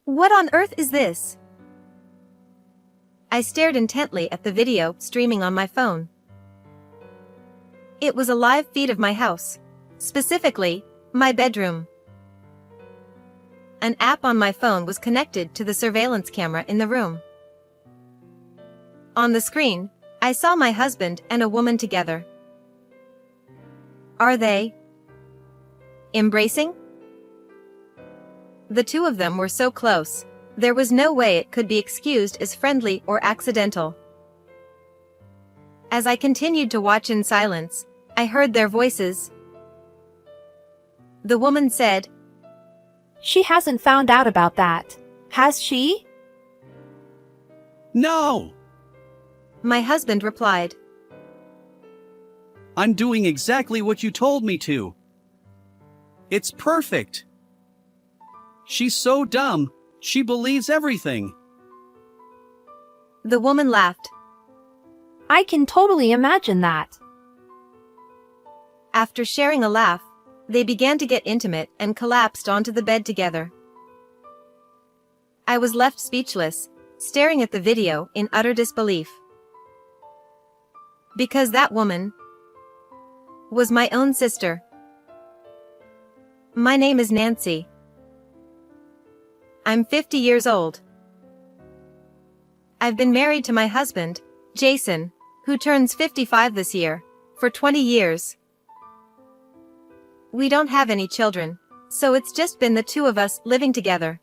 What on earth is this? I stared intently at the video streaming on my phone. It was a live feed of my house. Specifically, my bedroom. An app on my phone was connected to the surveillance camera in the room. On the screen, I saw my husband and a woman together. Are they embracing? The two of them were so close, there was no way it could be excused as friendly or accidental. As I continued to watch in silence, I heard their voices. The woman said, She hasn't found out about that, has she? No! My husband replied. I'm doing exactly what you told me to. It's perfect. She's so dumb, she believes everything. The woman laughed. I can totally imagine that. After sharing a laugh, they began to get intimate and collapsed onto the bed together. I was left speechless, staring at the video in utter disbelief. Because that woman was my own sister. My name is Nancy. I'm 50 years old. I've been married to my husband, Jason, who turns 55 this year, for 20 years. We don't have any children, so it's just been the two of us living together.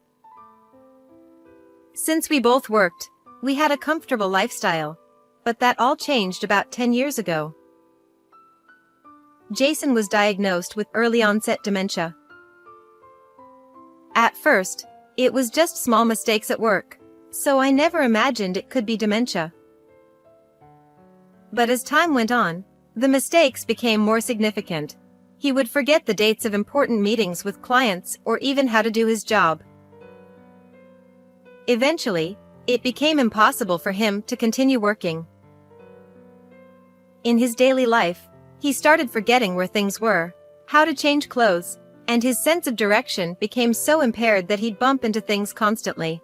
Since we both worked, we had a comfortable lifestyle, but that all changed about 10 years ago. Jason was diagnosed with early-onset dementia. At first, it was just small mistakes at work, so I never imagined it could be dementia. But as time went on, the mistakes became more significant. He would forget the dates of important meetings with clients or even how to do his job. Eventually, it became impossible for him to continue working. In his daily life, he started forgetting where things were, how to change clothes, and his sense of direction became so impaired that he'd bump into things constantly.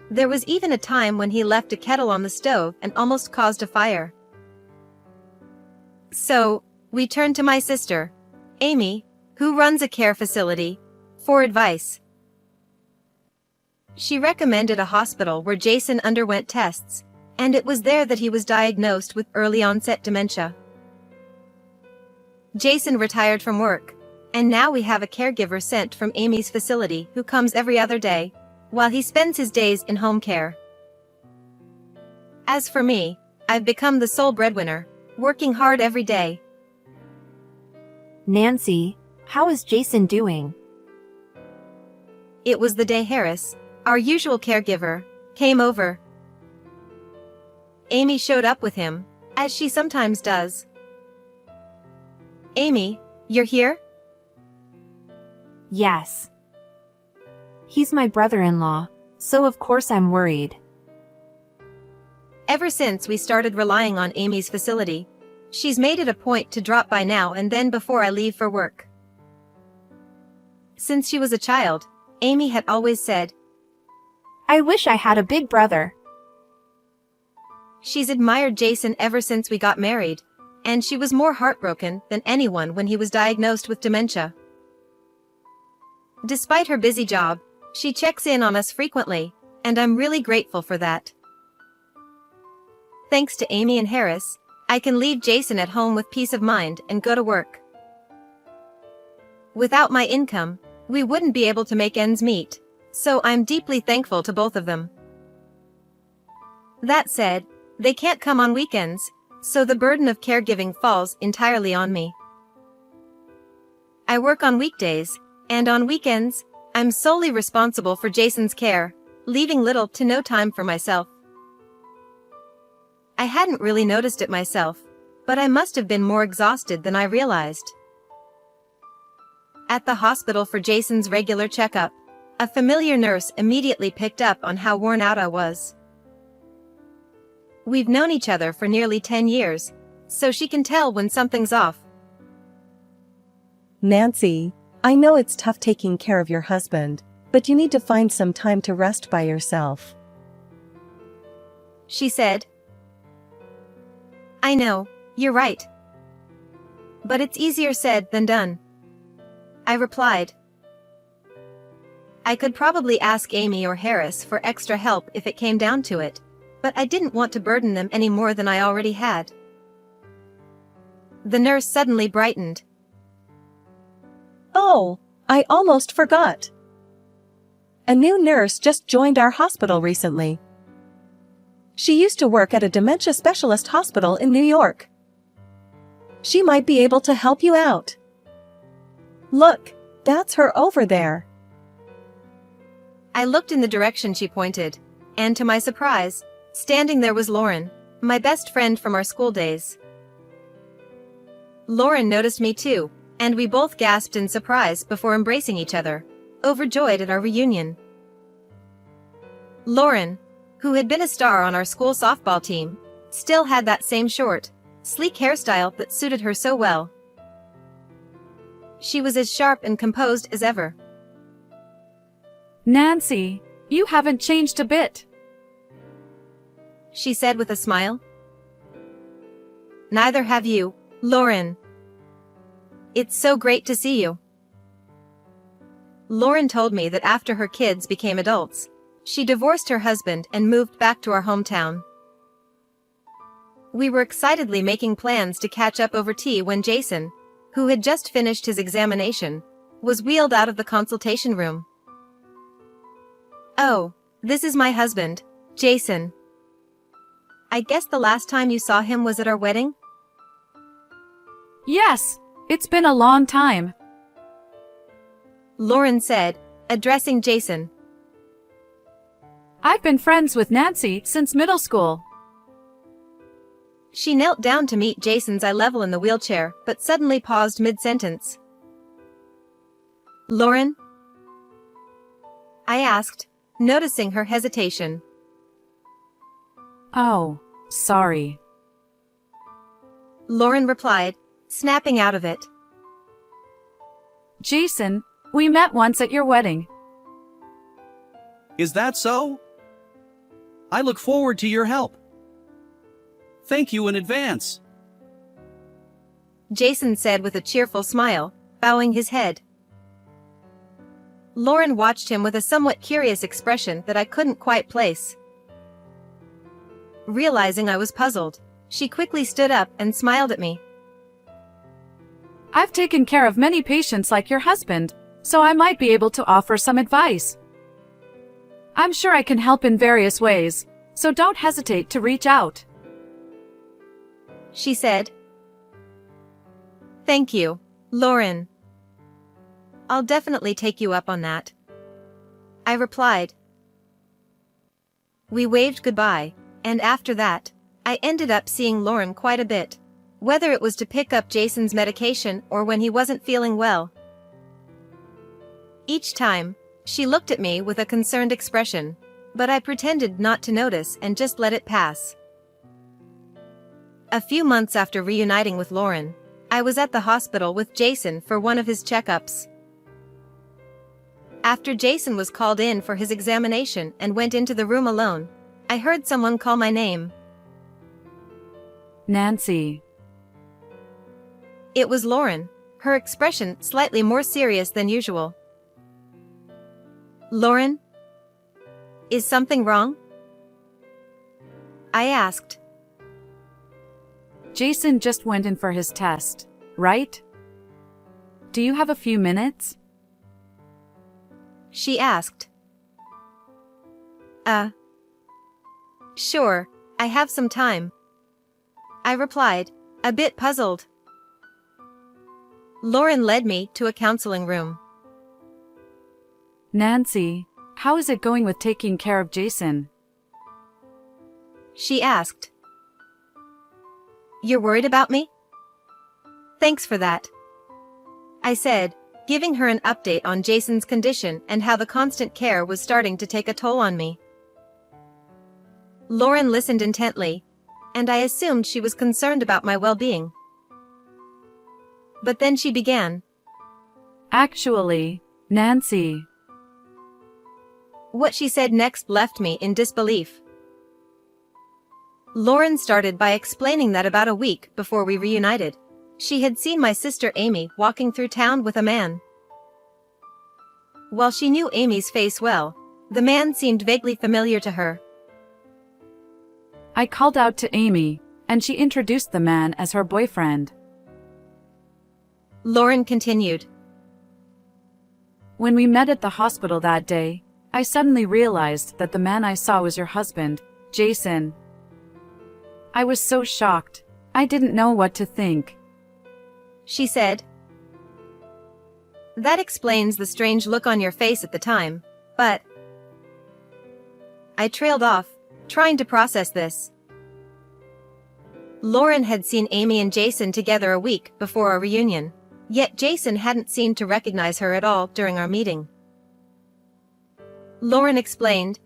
There was even a time when he left a kettle on the stove and almost caused a fire. So, we turned to my sister, Amy, who runs a care facility, for advice. She recommended a hospital where Jason underwent tests, and it was there that he was diagnosed with early-onset dementia. Jason retired from work, and now we have a caregiver sent from Amy's facility who comes every other day, while he spends his days in home care. As for me, I've become the sole breadwinner, working hard every day. Nancy, how is Jason doing? It was the day Harris, our usual caregiver, came over. Amy showed up with him, as she sometimes does. Amy, you're here? Yes. He's my brother-in-law, so of course I'm worried. Ever since we started relying on Amy's facility, she's made it a point to drop by now and then before I leave for work. Since she was a child, Amy had always said, I wish I had a big brother. She's admired Jason ever since we got married, and she was more heartbroken than anyone when he was diagnosed with dementia. Despite her busy job, she checks in on us frequently, and I'm really grateful for that. Thanks to Amy and Harris, I can leave Jason at home with peace of mind and go to work. Without my income, we wouldn't be able to make ends meet, so I'm deeply thankful to both of them. That said, they can't come on weekends, so the burden of caregiving falls entirely on me. I work on weekdays, and on weekends, I'm solely responsible for Jason's care, leaving little to no time for myself. I hadn't really noticed it myself, but I must have been more exhausted than I realized. At the hospital for Jason's regular checkup, a familiar nurse immediately picked up on how worn out I was. We've known each other for nearly 10 years, so she can tell when something's off. Nancy, I know it's tough taking care of your husband, but you need to find some time to rest by yourself. She said. I know, you're right. But it's easier said than done. I replied. I could probably ask Amy or Harris for extra help if it came down to it, but I didn't want to burden them any more than I already had. The nurse suddenly brightened. Oh, I almost forgot. A new nurse just joined our hospital recently. She used to work at a dementia specialist hospital in New York. She might be able to help you out. Look, that's her over there. I looked in the direction she pointed, and to my surprise, standing there was Lauren, my best friend from our school days. Lauren noticed me too, and we both gasped in surprise before embracing each other, overjoyed at our reunion. Lauren, who had been a star on our school softball team, still had that same short, sleek hairstyle that suited her so well. She was as sharp and composed as ever. Nancy, you haven't changed a bit. She said with a smile. Neither have you, Lauren. It's so great to see you. Lauren told me that after her kids became adults, she divorced her husband and moved back to our hometown. We were excitedly making plans to catch up over tea when Jason, who had just finished his examination, was wheeled out of the consultation room. Oh, this is my husband, Jason. I guess the last time you saw him was at our wedding? Yes, it's been a long time. Lauren said, addressing Jason. I've been friends with Nancy since middle school. She knelt down to meet Jason's eye level in the wheelchair, but suddenly paused mid-sentence. Lauren? I asked, noticing her hesitation. Oh, sorry. Lauren replied, snapping out of it. Jason, we met once at your wedding. Is that so? I look forward to your help. Thank you in advance. Jason said with a cheerful smile, bowing his head. Lauren watched him with a somewhat curious expression that I couldn't quite place. Realizing I was puzzled, she quickly stood up and smiled at me. I've taken care of many patients like your husband, so I might be able to offer some advice. I'm sure I can help in various ways, so don't hesitate to reach out. She said. Thank you, Lauren. I'll definitely take you up on that. I replied. We waved goodbye, and after that, I ended up seeing Lauren quite a bit, whether it was to pick up Jason's medication or when he wasn't feeling well. Each time, she looked at me with a concerned expression, but I pretended not to notice and just let it pass. A few months after reuniting with Lauren, I was at the hospital with Jason for one of his checkups. After Jason was called in for his examination and went into the room alone, I heard someone call my name. Nancy. It was Lauren, her expression slightly more serious than usual. Lauren? Is something wrong? I asked. Jason just went in for his test, right? Do you have a few minutes? She asked. Sure, I have some time. I replied, a bit puzzled. Lauren led me to a counseling room. Nancy, how is it going with taking care of Jason? She asked. You're worried about me? Thanks for that. I said, giving her an update on Jason's condition and how the constant care was starting to take a toll on me. Lauren listened intently, and I assumed she was concerned about my well-being. But then she began. Actually, Nancy. What she said next left me in disbelief. Lauren started by explaining that about a week before we reunited, she had seen my sister Amy walking through town with a man. While she knew Amy's face well, the man seemed vaguely familiar to her. I called out to Amy, and she introduced the man as her boyfriend. Lauren continued. When we met at the hospital that day, I suddenly realized that the man I saw was your husband, Jason. I was so shocked. I didn't know what to think. She said. That explains the strange look on your face at the time, but... I trailed off, trying to process this. Lauren had seen Amy and Jason together a week before our reunion, yet Jason hadn't seemed to recognize her at all during our meeting. Lauren explained.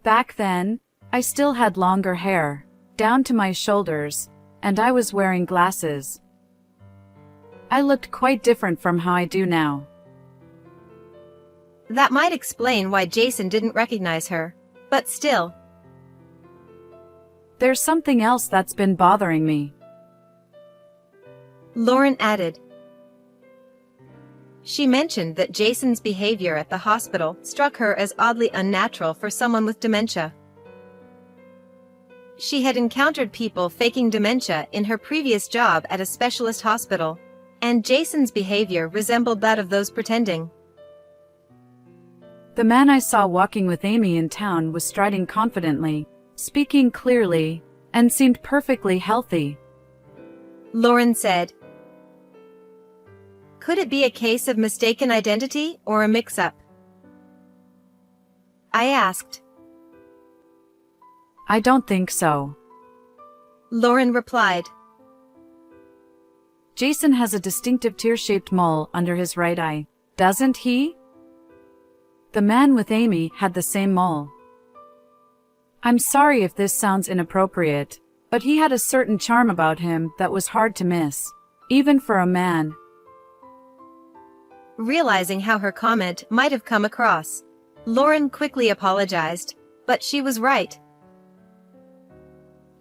Back then, I still had longer hair, down to my shoulders, and I was wearing glasses. I looked quite different from how I do now. That might explain why Jason didn't recognize her, but still. There's something else that's been bothering me. Lauren added. She mentioned that Jason's behavior at the hospital struck her as oddly unnatural for someone with dementia. She had encountered people faking dementia in her previous job at a specialist hospital, and Jason's behavior resembled that of those pretending. The man I saw walking with Amy in town was striding confidently, speaking clearly, and seemed perfectly healthy. Lauren said. Could it be a case of mistaken identity or a mix-up? I asked. I don't think so. Lauren replied. Jason has a distinctive tear-shaped mole under his right eye, doesn't he? The man with Amy had the same mole. I'm sorry if this sounds inappropriate, but he had a certain charm about him that was hard to miss, even for a man. Realizing how her comment might have come across, Lauren quickly apologized, but she was right.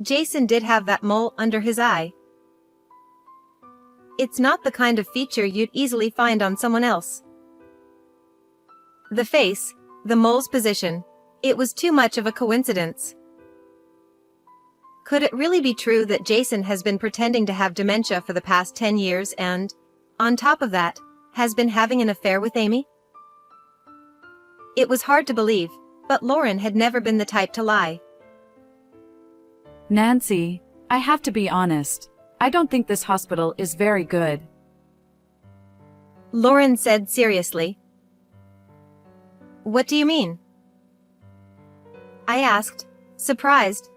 Jason did have that mole under his eye. It's not the kind of feature you'd easily find on someone else. The face, the mole's position, it was too much of a coincidence. Could it really be true that Jason has been pretending to have dementia for the past 10 years and, on top of that, has been having an affair with Amy? It was hard to believe, but Lauren had never been the type to lie. Nancy, I have to be honest. I don't think this hospital is very good. Lauren said seriously. What do you mean? I asked, surprised.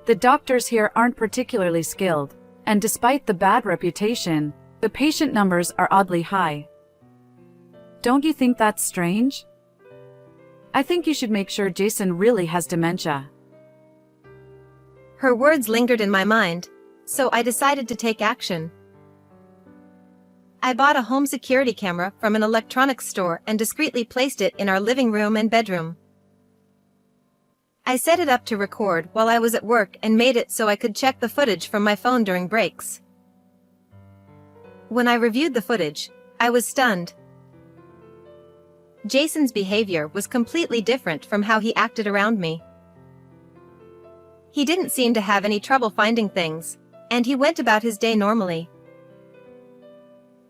The doctors here aren't particularly skilled, and despite the bad reputation, the patient numbers are oddly high. Don't you think that's strange? I think you should make sure Jason really has dementia. Her words lingered in my mind, so I decided to take action. I bought a home security camera from an electronics store and discreetly placed it in our living room and bedroom. I set it up to record while I was at work and made it so I could check the footage from my phone during breaks. When I reviewed the footage, I was stunned. Jason's behavior was completely different from how he acted around me. He didn't seem to have any trouble finding things, and he went about his day normally.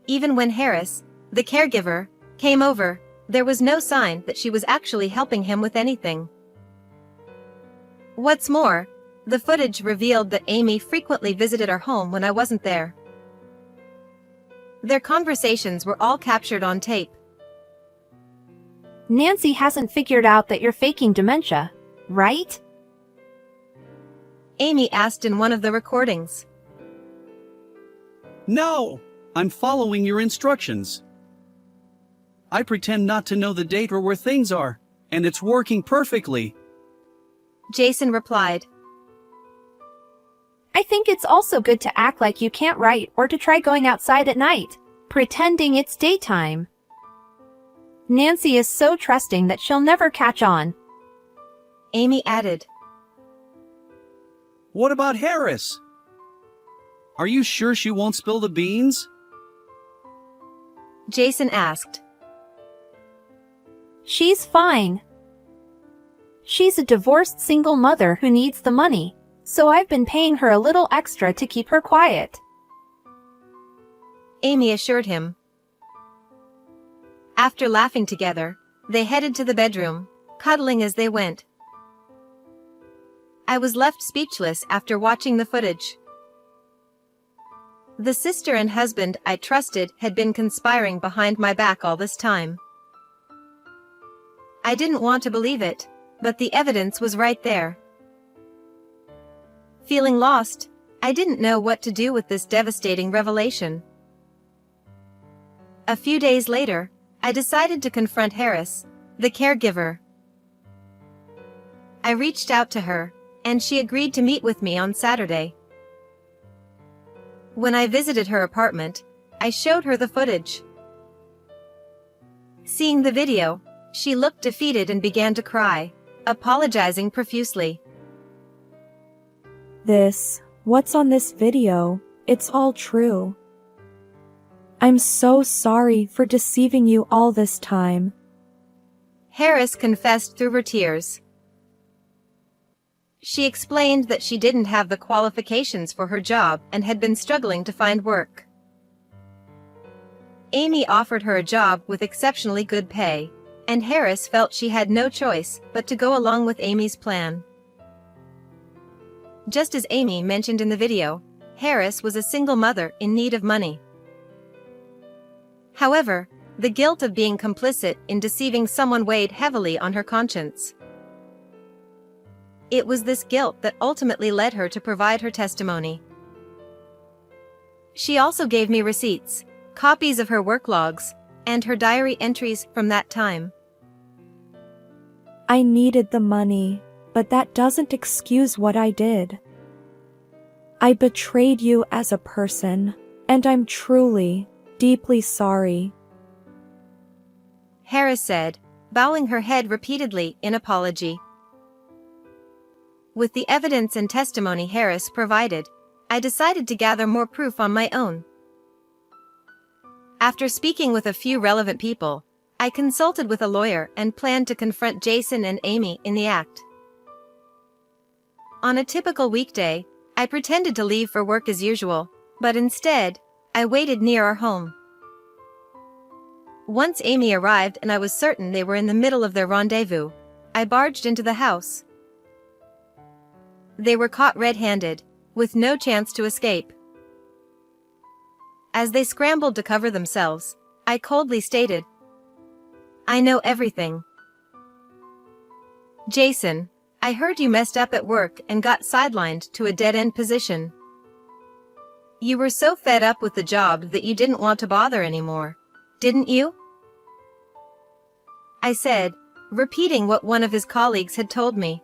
Even when Harris, the caregiver, came over, there was no sign that she was actually helping him with anything. What's more, the footage revealed that Amy frequently visited our home when I wasn't there. Their conversations were all captured on tape. Nancy hasn't figured out that you're faking dementia, right? Amy asked in one of the recordings. No, I'm following your instructions. I pretend not to know the date or where things are, and it's working perfectly. Jason replied. I think it's also good to act like you can't write or to try going outside at night, pretending it's daytime. Nancy is so trusting that she'll never catch on. Amy added. What about Harris? Are you sure she won't spill the beans? Jason asked. She's fine. She's a divorced single mother who needs the money, so I've been paying her a little extra to keep her quiet. Amy assured him. After laughing together, they headed to the bedroom, cuddling as they went. I was left speechless after watching the footage. The sister and husband I trusted had been conspiring behind my back all this time. I didn't want to believe it, but the evidence was right there. Feeling lost, I didn't know what to do with this devastating revelation. A few days later, I decided to confront Harris, the caregiver. I reached out to her, and she agreed to meet with me on Saturday. When I visited her apartment, I showed her the footage. Seeing the video, she looked defeated and began to cry, apologizing profusely. What's on this video? It's all true. I'm so sorry for deceiving you all this time. Harris confessed through her tears. She explained that she didn't have the qualifications for her job and had been struggling to find work. Amy offered her a job with exceptionally good pay, and Harris felt she had no choice but to go along with Amy's plan. Just as Amy mentioned in the video, Harris was a single mother in need of money. However, the guilt of being complicit in deceiving someone weighed heavily on her conscience. It was this guilt that ultimately led her to provide her testimony. She also gave me receipts, copies of her work logs, and her diary entries from that time. I needed the money, but that doesn't excuse what I did. I betrayed you as a person, and I'm truly, deeply sorry. Harris said, bowing her head repeatedly in apology. With the evidence and testimony Harris provided, I decided to gather more proof on my own. After speaking with a few relevant people, I consulted with a lawyer and planned to confront Jason and Amy in the act. On a typical weekday, I pretended to leave for work as usual, but instead, I waited near our home. Once Amy arrived and I was certain they were in the middle of their rendezvous, I barged into the house. They were caught red-handed, with no chance to escape. As they scrambled to cover themselves, I coldly stated, "I know everything. Jason, I heard you messed up at work and got sidelined to a dead-end position. You were so fed up with the job that you didn't want to bother anymore, didn't you?" I said, repeating what one of his colleagues had told me.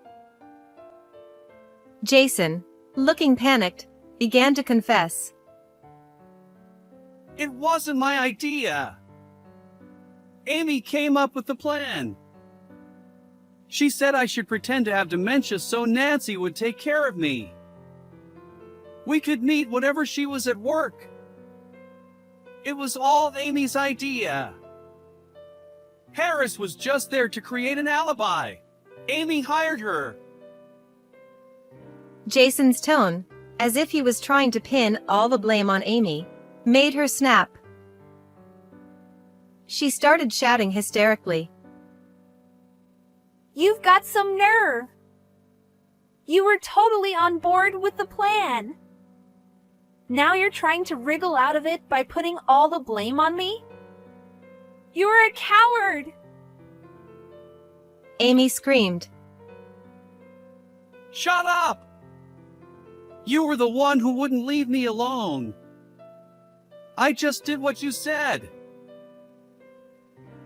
Jason, looking panicked, began to confess. It wasn't my idea. Amy came up with the plan. She said I should pretend to have dementia so Nancy would take care of me. We could meet whenever she was at work. It was all Amy's idea. Harris was just there to create an alibi. Amy hired her. Jason's tone, as if he was trying to pin all the blame on Amy, made her snap. She started shouting hysterically. You've got some nerve. You were totally on board with the plan. Now you're trying to wriggle out of it by putting all the blame on me? You're a coward! Amy screamed. Shut up! You were the one who wouldn't leave me alone. I just did what you said.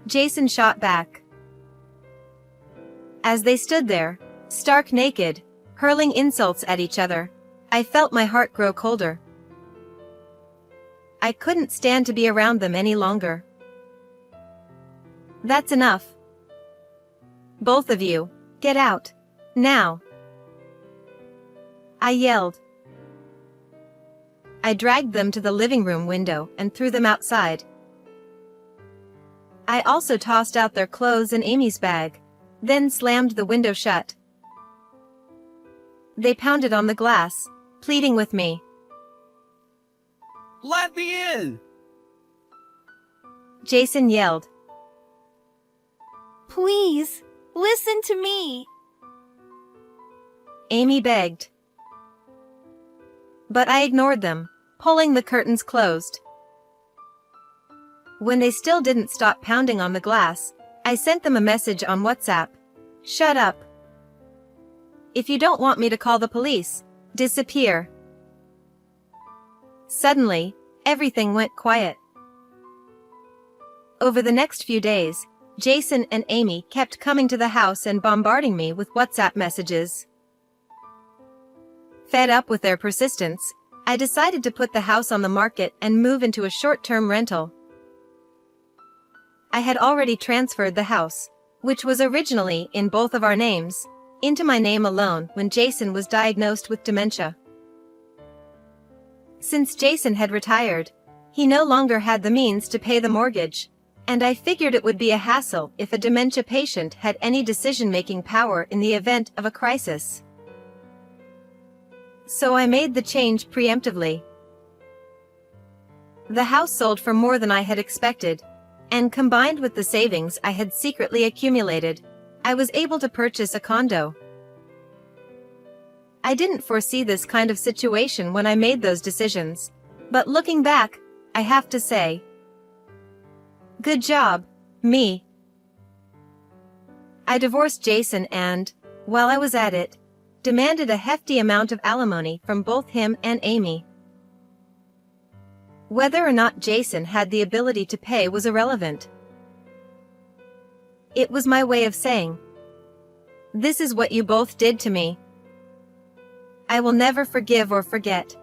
Jason shot back. As they stood there, stark naked, hurling insults at each other, I felt my heart grow colder. I couldn't stand to be around them any longer. That's enough. Both of you, get out. Now. I yelled. I dragged them to the living room window and threw them outside. I also tossed out their clothes and Amy's bag, then slammed the window shut. They pounded on the glass, pleading with me. Let me in! Jason yelled. Please, listen to me. Amy begged. But I ignored them, pulling the curtains closed. When they still didn't stop pounding on the glass, I sent them a message on WhatsApp. Shut up. If you don't want me to call the police, disappear. Suddenly, everything went quiet. Over the next few days, Jason and Amy kept coming to the house and bombarding me with WhatsApp messages. Fed up with their persistence, I decided to put the house on the market and move into a short-term rental. I had already transferred the house, which was originally in both of our names, into my name alone when Jason was diagnosed with dementia. Since Jason had retired, he no longer had the means to pay the mortgage, and I figured it would be a hassle if a dementia patient had any decision-making power in the event of a crisis. So I made the change preemptively. The house sold for more than I had expected, and combined with the savings I had secretly accumulated, I was able to purchase a condo. I didn't foresee this kind of situation when I made those decisions, but looking back, I have to say, good job, me. I divorced Jason and, while I was at it, demanded a hefty amount of alimony from both him and Amy. Whether or not Jason had the ability to pay was irrelevant. It was my way of saying, this is what you both did to me. I will never forgive or forget.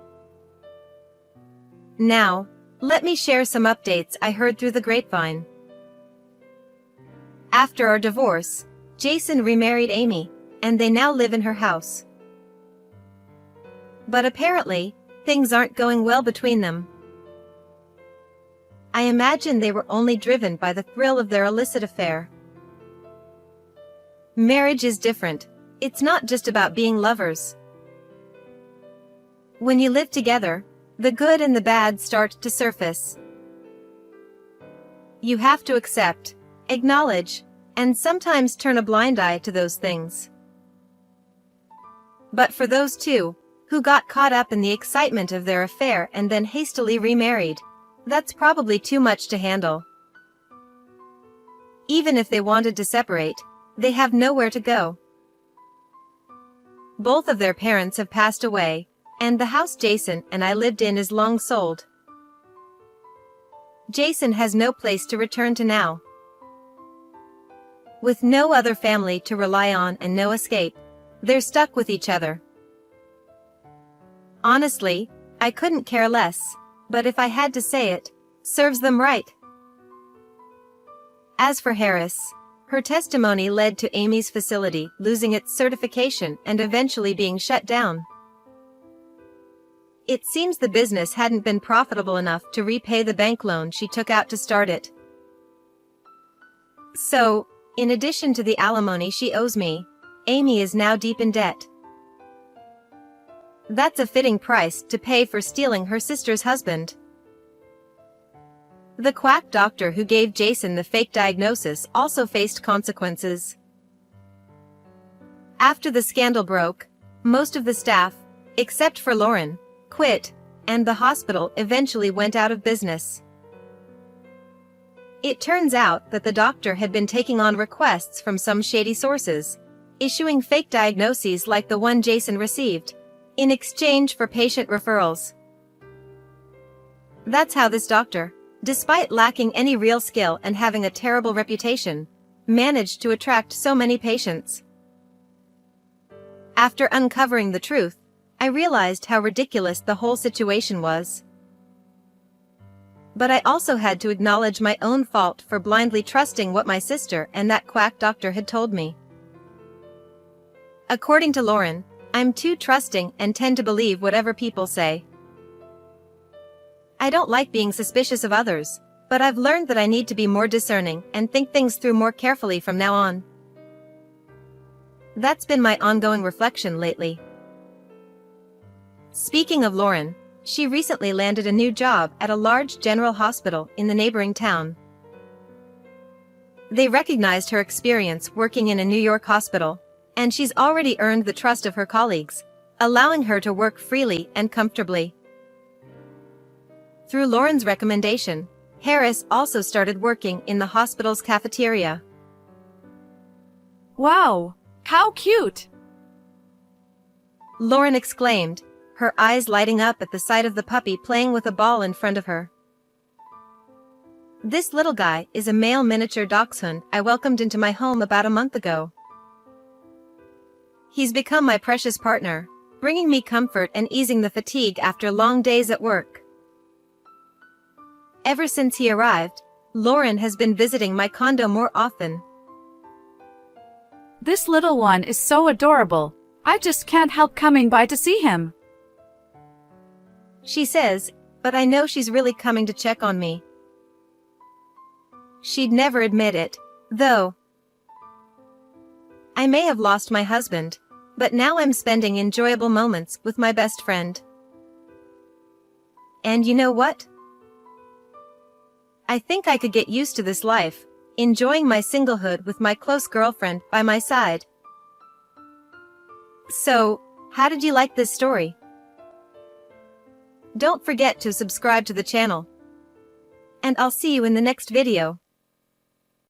Now, let me share some updates I heard through the grapevine. After our divorce, Jason remarried Amy, and they now live in her house. But apparently, things aren't going well between them. I imagine they were only driven by the thrill of their illicit affair. Marriage is different. It's not just about being lovers. When you live together, the good and the bad start to surface. You have to accept, acknowledge, and sometimes turn a blind eye to those things. But for those two, who got caught up in the excitement of their affair and then hastily remarried, that's probably too much to handle. Even if they wanted to separate, they have nowhere to go. Both of their parents have passed away, and the house Jason and I lived in is long sold. Jason has no place to return to now. With no other family to rely on and no escape, they're stuck with each other. Honestly, I couldn't care less, but if I had to say it, serves them right. As for Harris, her testimony led to Amy's facility losing its certification and eventually being shut down. It seems the business hadn't been profitable enough to repay the bank loan she took out to start it. So, in addition to the alimony she owes me, Amy is now deep in debt. That's a fitting price to pay for stealing her sister's husband. The quack doctor who gave Jason the fake diagnosis also faced consequences. After the scandal broke, most of the staff, except for Lauren, quit, and the hospital eventually went out of business. It turns out that the doctor had been taking on requests from some shady sources, issuing fake diagnoses like the one Jason received, in exchange for patient referrals. That's how this doctor, despite lacking any real skill and having a terrible reputation, managed to attract so many patients. After uncovering the truth, I realized how ridiculous the whole situation was. But I also had to acknowledge my own fault for blindly trusting what my sister and that quack doctor had told me. According to Lauren, I'm too trusting and tend to believe whatever people say. I don't like being suspicious of others, but I've learned that I need to be more discerning and think things through more carefully from now on. That's been my ongoing reflection lately. Speaking of Lauren, she recently landed a new job at a large general hospital in the neighboring town. They recognized her experience working in a New York hospital, and she's already earned the trust of her colleagues, allowing her to work freely and comfortably. Through Lauren's recommendation, Harris also started working in the hospital's cafeteria. Wow, how cute! Lauren exclaimed, her eyes lighting up at the sight of the puppy playing with a ball in front of her. This little guy is a male miniature dachshund I welcomed into my home about a month ago. He's become my precious partner, bringing me comfort and easing the fatigue after long days at work. Ever since he arrived, Lauren has been visiting my condo more often. This little one is so adorable. I just can't help coming by to see him. She says, but I know she's really coming to check on me. She'd never admit it, though. I may have lost my husband, but now I'm spending enjoyable moments with my best friend. And you know what? I think I could get used to this life, enjoying my singlehood with my close girlfriend by my side. So, how did you like this story? Don't forget to subscribe to the channel. And I'll see you in the next video.